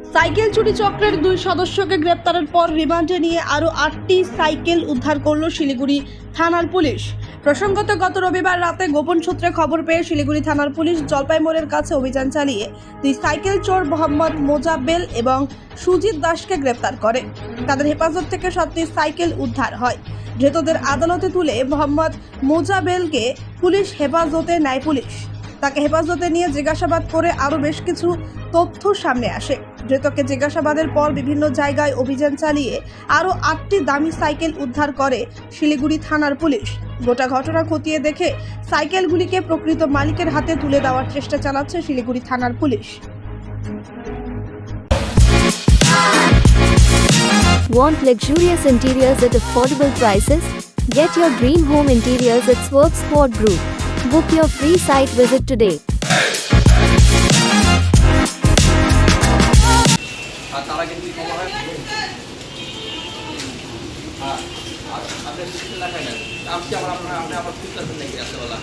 Cycle চুরি চক্রের 2 সদস্যকে গ্রেপ্তারের পর রিমান্ডে নিয়ে আরও 8টি সাইকেল উদ্ধার করল শিলিগুড়ি থানার পুলিশ। প্রসঙ্গত গত রবিবার রাতে গোপন সূত্রে খবর পেয়ে শিলিগুড়ি থানার পুলিশ জলপাই মোড়ের কাছে অভিযান চালিয়ে 2 সাইকেল চোর মোহাম্মদ মোজাব্বেল এবং সুজিত দাসকে গ্রেপ্তার করে। তাদের হেফাজত থেকে 7টি সাইকেল উদ্ধার হয়। ধৃতদের আদালতে তুলে মোহাম্মদ মোজাব্বেলকে পুলিশ হেফাজতে নেয় পুলিশ। তাকে হেফাজতে নিয়ে জিজ্ঞাসাবাদ করে আরও বেশ কিছু তথ্য সামনে আসে। ধৃতকে জিজ্ঞাসাবাদের পর বিভিন্ন জায়গায় অভিযান চালিয়ে আরও 8টি দামি সাইকেল উদ্ধার করে শিলিগুড়ি থানার পুলিশ। গোটা ঘটনা খতিয়ে দেখে সাইকেলগুলিকে প্রকৃত মালিকের হাতে তুলে দেওয়ার চেষ্টা চালাচ্ছে শিলিগুড়ি থানার police. Want luxurious interiors at affordable prices? Get your dream home interiors at Swerve Sport Group. Book your free site visit today. তারা কিন্তু খবর হয় আপনি লেখাই না আপনি আবার আপনার আপনি আবার ফিরতেছেন নাকি রাত্রেবেলা